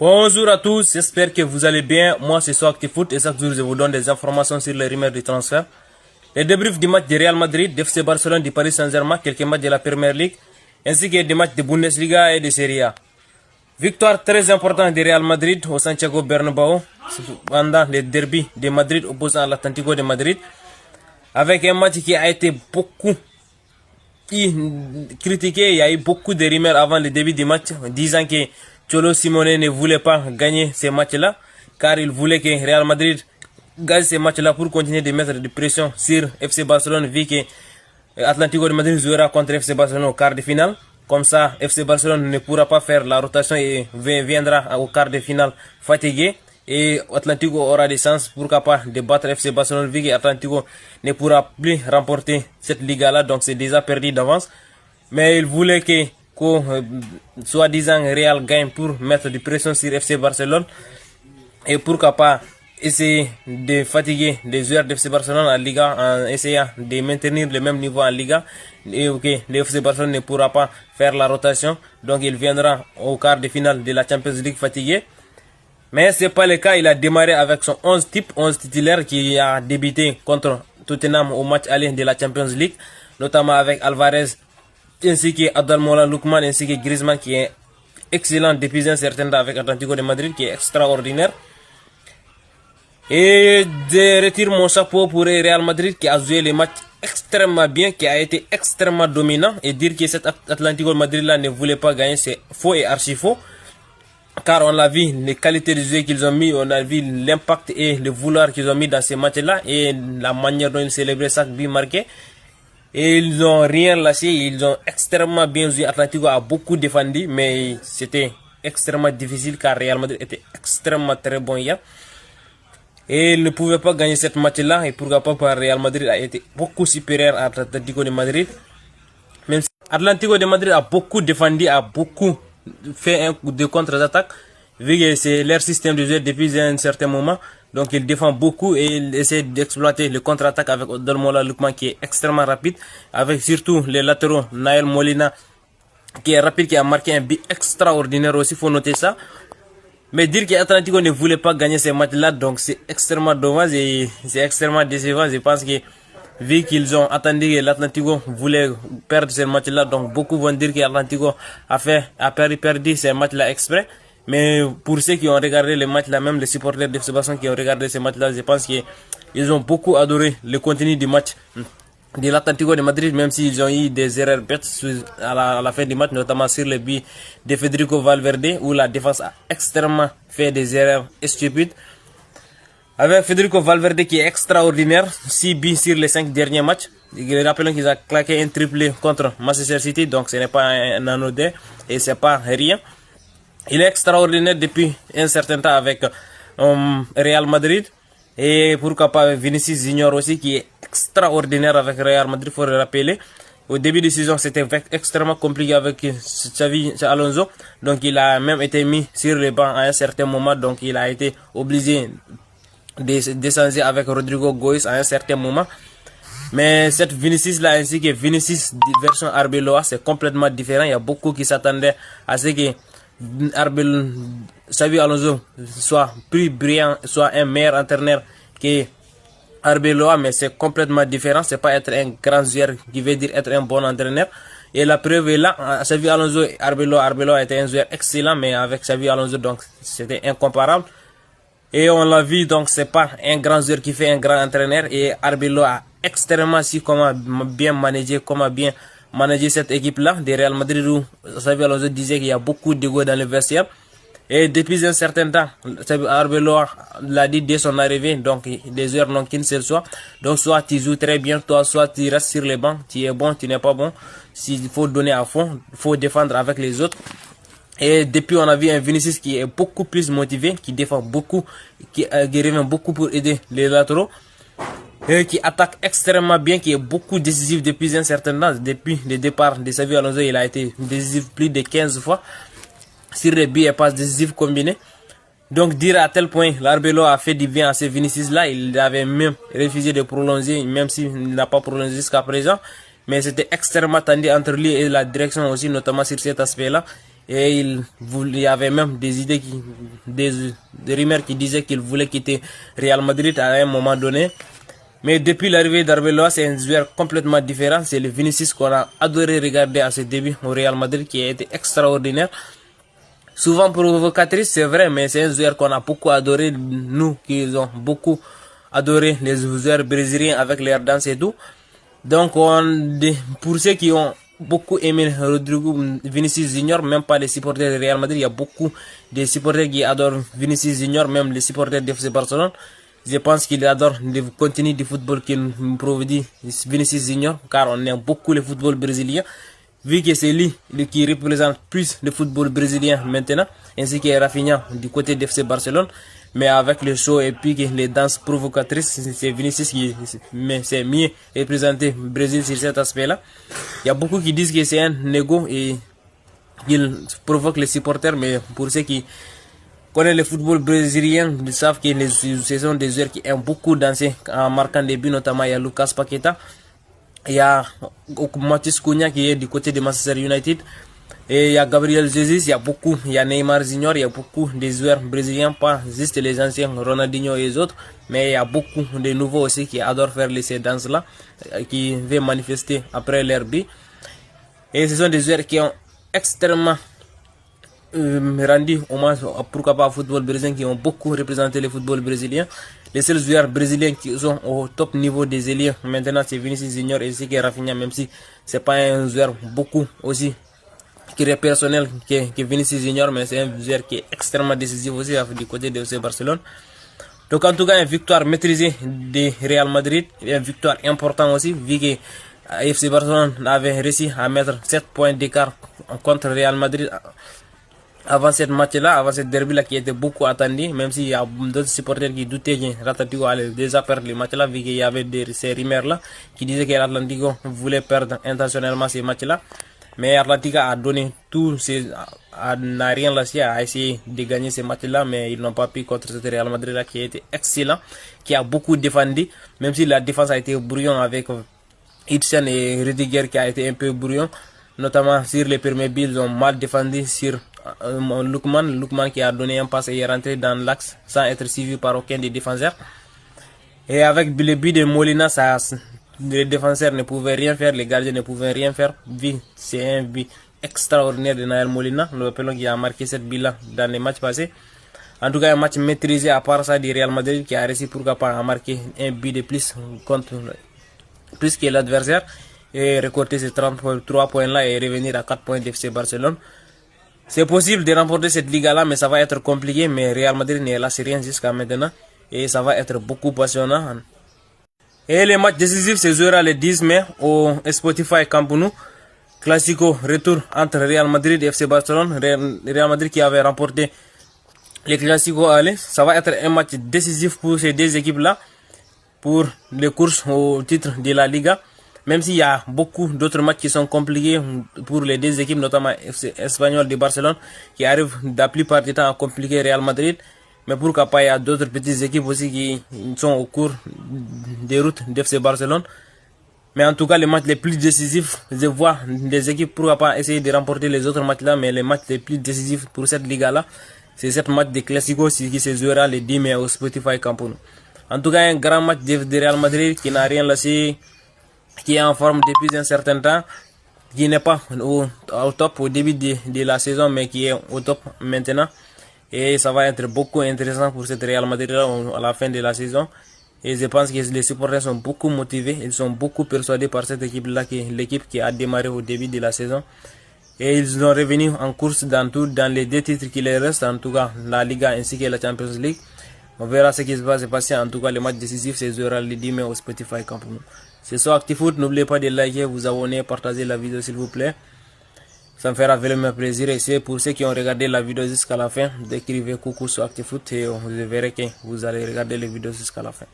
Bonjour à tous, j'espère que vous allez bien. Moi c'est SoActiFoot et chaque jour je vous donne des informations sur les rumeurs de transfert. Les débriefs du match de Real Madrid, d'FC Barcelone, du Paris Saint-Germain, quelques matchs de la Premier League, ainsi que des matchs de Bundesliga et de Serie A. Victoire très importante de Real Madrid au Santiago Bernabéu pendant le derby de Madrid opposant à l'Atlético de Madrid, avec un match qui a été beaucoup critiqué. Il y a eu beaucoup de rumeurs avant le début du match disant que Cholo Simeone ne voulait pas gagner ces matchs-là, car il voulait que Real Madrid gagne ces matchs-là pour continuer de mettre de pression sur FC Barcelone, vu que Atlético de Madrid jouera contre FC Barcelone au quart de finale. Comme ça, FC Barcelone ne pourra pas faire la rotation et viendra au quart de finale fatigué. Et Atlético aura des chances, pourquoi pas, de battre FC Barcelone, vu que Atlético ne pourra plus remporter cette Liga-là, donc c'est déjà perdu d'avance. Mais il voulait que soi-disant Real gagne pour mettre de pression sur FC Barcelone et pourquoi pas essayer de fatiguer les joueurs de FC Barcelone en Liga en essayant de maintenir le même niveau en Liga, et le FC Barcelone ne pourra pas faire la rotation, donc il viendra au quart de finale de la Champions League fatigué. Mais ce n'est pas le cas. Il a démarré avec son 11 titulaire qui a débuté contre Tottenham au match aller de la Champions League, notamment avec Alvarez, ainsi que Ademola Lookman, ainsi que Griezmann, qui est excellent depuis un certain temps avec Atlético de Madrid, qui est extraordinaire. Et je retire mon chapeau pour Real Madrid qui a joué les matchs extrêmement bien, qui a été extrêmement dominant, et dire que cet Atlético de Madrid là ne voulait pas gagner, c'est faux et archi faux. Car on a vu les qualités de jeu qu'ils ont mis, on a vu l'impact et le vouloir qu'ils ont mis dans ces matchs-là et la manière dont ils célébraient chaque but marqué. Et ils n'ont rien lâché, ils ont extrêmement bien joué. Atlético a beaucoup défendu, mais c'était extrêmement difficile car Real Madrid était extrêmement très bon hier. Et ils ne pouvaient pas gagner cette match-là, et pourquoi pas, Real Madrid a été beaucoup supérieur à Atlético de Madrid. Même si Atlético de Madrid a beaucoup défendu, a beaucoup fait un coup de contre-attaque, vu que c'est leur système de jeu depuis un certain moment. Donc il défend beaucoup et il essaie d'exploiter le contre-attaque avec Ademola Lookman qui est extrêmement rapide, avec surtout les latéraux Nael Molina qui est rapide, qui a marqué un but extraordinaire aussi, il faut noter ça. Mais dire que Atlético ne voulait pas gagner ces matchs-là, donc c'est extrêmement dommage et c'est extrêmement décevant. Je pense que vu qu'ils ont attendu que l'Atlético voulait perdre ces matchs-là, donc beaucoup vont dire que l'Atlético a perdu ces matchs-là exprès. Mais pour ceux qui ont regardé les matchs-là, même les supporters de FC Barcelone qui ont regardé ces matchs-là, je pense qu'ils ont beaucoup adoré le contenu du match de l'Atlético de Madrid, même s'ils ont eu des erreurs bêtes à la fin du match, notamment sur le but de Federico Valverde, où la défense a extrêmement fait des erreurs stupides. Avec Federico Valverde qui est extraordinaire, 6 buts sur les 5 derniers matchs. Rappelons qu'il a claqué un triplé contre Manchester City, donc ce n'est pas un anodin et c'est pas rien. Il est extraordinaire depuis un certain temps avec Real Madrid. Et pourquoi pas Vinicius Junior aussi qui est extraordinaire avec Real Madrid, faut le rappeler. Au début de saison, c'était extrêmement compliqué avec Xavi Alonso. Donc il a même été mis sur le banc à un certain moment. Donc il a été obligé de descendre avec Rodrigo Goes à un certain moment. Mais cette Vinicius là, ainsi que Vinicius version Arbeloa, c'est complètement différent. Il y a beaucoup qui s'attendaient à ce que Xavi Alonso soit plus brillant, soit un meilleur entraîneur que Arbeloa, mais c'est complètement différent. C'est pas être un grand joueur qui veut dire être un bon entraîneur. Et la preuve est là, Xavi Alonso et Arbeloa était un joueur excellent, mais avec Xavi Alonso, donc c'était incomparable. Et on l'a vu, donc c'est pas un grand joueur qui fait un grand entraîneur. Et Arbeloa a extrêmement su comment bien manager cette équipe-là de Real Madrid, où Xavi Alonso disait qu'il y a beaucoup d'ego dans le vestiaire. Et depuis un certain temps, Arbeloa l'a dit dès son arrivée, donc les joueurs n'ont qu'une seule choix. Donc soit tu joues très bien, toi, soit tu restes sur les bancs, tu es bon, tu n'es pas bon. S'il faut donner à fond, il faut défendre avec les autres. Et depuis, on a vu un Vinicius qui est beaucoup plus motivé, qui défend beaucoup, qui revient beaucoup pour aider les latéraux. Et qui attaque extrêmement bien, qui est beaucoup décisif depuis un certain temps. Depuis le départ de Xavi Alonso, il a été décisif plus de 15 fois sur les buts et passes décisives combinés. Donc dire à tel point l'Arbelo a fait du bien à ces Vinicius là, il avait même refusé de prolonger, même s'il n'a pas prolongé jusqu'à présent. Mais c'était extrêmement tendu entre lui et la direction aussi, notamment sur cet aspect là. Et il y avait même des idées, des rumeurs qui disaient qu'il voulait quitter Real Madrid à un moment donné. Mais depuis l'arrivée d'Arbeloa, c'est un joueur complètement différent. C'est le Vinicius qu'on a adoré regarder à ses débuts au Real Madrid qui a été extraordinaire. Souvent provocatrice, c'est vrai, mais c'est un joueur qu'on a beaucoup adoré, nous qui ont beaucoup adoré les joueurs brésiliens avec leur danse et tout. Donc, pour ceux qui ont beaucoup aimé Rodrigo Vinicius Junior, même pas les supporters du Real Madrid, il y a beaucoup de supporters qui adorent Vinicius Junior, même les supporters de FC Barcelone. Je pense qu'ils adorent le contenu du football qu'il produit Vinicius Junior, car on aime beaucoup le football brésilien. Vu que c'est lui qui représente plus le football brésilien maintenant, ainsi que Rafinha du côté de FC Barcelone. Mais avec le show épique et les danses provocatrices, c'est Vinicius qui c'est mieux représenté le Brésil sur cet aspect-là. Il y a beaucoup qui disent que c'est un ego et qu'il provoque les supporters, mais pour ceux qui connaissent le football brésilien, ils savent que ce sont des joueurs qui aiment beaucoup danser en marquant des buts, notamment il y a Lucas Paqueta, il y a Matheus Cunha qui est du côté de Manchester United. Et il y a Gabriel Jesus, il y a Neymar Junior, il y a beaucoup de joueurs brésiliens, pas juste les anciens Ronaldinho et les autres, mais il y a beaucoup de nouveaux aussi qui adorent faire ces danses-là, qui veulent manifester après leur but. Et ce sont des joueurs qui ont extrêmement rendu hommage, pourquoi pas, au football brésilien, qui ont beaucoup représenté le football brésilien. Les seuls joueurs brésiliens qui sont au top niveau des ailiers maintenant, c'est Vinicius Junior et c'est Rafinha, même si c'est pas un joueur beaucoup aussi qui est personnel que Vinicius Junior, mais c'est un joueur qui est extrêmement décisif aussi du côté de FC Barcelone. Donc en tout cas, une victoire maîtrisée de Real Madrid, une victoire importante aussi, vu que FC Barcelone avait réussi à mettre 7 points d'écart contre Real Madrid avant cette match-là, avant cette derby-là qui était beaucoup attendu, même s'il y a d'autres supporters qui doutaient que l'Atlético allait déjà perdre le match-là, vu qu'il y avait ces rumeurs-là qui disaient que l'Atlético voulait perdre intentionnellement ces matchs-là. Mais Atlético a donné tout, n'a rien lâché, a essayé de gagner ces matchs-là, mais ils n'ont pas pu contre ce Real Madrid-là qui a été excellent, qui a beaucoup défendu, même si la défense a été brouillon avec Hitchen et Rudiger qui a été un peu brouillon, notamment sur les premiers buts, ils ont mal défendu sur Lookman qui a donné un pass et est rentré dans l'axe sans être suivi par aucun des défenseurs. Et avec le but de Molina, les défenseurs ne pouvaient rien faire, les gardiens ne pouvaient rien faire. C'est un but extraordinaire de Nael Molina, le pelon qui a marqué cette but-là dans les matchs passés. En tout cas, un match maîtrisé à part ça du Real Madrid qui a réussi pourquoi pas à marquer un but de plus plus que l'adversaire et récolter ces 33 points-là et revenir à 4 points d'FC Barcelone. C'est possible de remporter cette Liga-là, mais ça va être compliqué. Mais Real Madrid n'est lâché rien jusqu'à maintenant et ça va être beaucoup passionnant. Et le match décisif se jouera le 10 mai au Spotify Camp Nou. Classico retour entre Real Madrid et FC Barcelone. Real Madrid qui avait remporté le Classico aller. Ça va être un match décisif pour ces deux équipes-là, pour les courses au titre de la Liga. Même s'il y a beaucoup d'autres matchs qui sont compliqués pour les deux équipes, notamment FC Espagnol de Barcelone, qui arrivent la plupart du temps à compliquer Real Madrid. Mais pourquoi pas, il y a d'autres petites équipes aussi qui sont au cours des routes d'FC Barcelone. Mais en tout cas, les matchs les plus décisifs, je vois des équipes, pourquoi pas, essayer de remporter les autres matchs là, mais les matchs les plus décisifs pour cette Liga-là, c'est cette match de Classico qui se jouera le 10 mai au Spotify Camp Nou. En tout cas, un grand match de Real Madrid qui n'a rien lâché, qui est en forme depuis un certain temps, qui n'est pas au top au début de la saison, mais qui est au top maintenant. Et ça va être beaucoup intéressant pour cette Real Madrid à la fin de la saison. Et je pense que les supporters sont beaucoup motivés, ils sont beaucoup persuadés par cette équipe-là, l'équipe qui a démarré au début de la saison. Et ils sont revenus en course dans les deux titres qui les restent, en tout cas la Liga ainsi que la Champions League. On verra ce qui va se passer. En tout cas, le match décisif se jouera le 10 mai au Spotify Camp Nou. C'est ça, ActiFoot. N'oubliez pas de liker, vous abonner, partager la vidéo s'il vous plaît. Ça me fera vraiment plaisir. Et c'est pour ceux qui ont regardé la vidéo jusqu'à la fin, d'écrire coucou sur ActiFoot et vous verrez que vous allez regarder les vidéos jusqu'à la fin.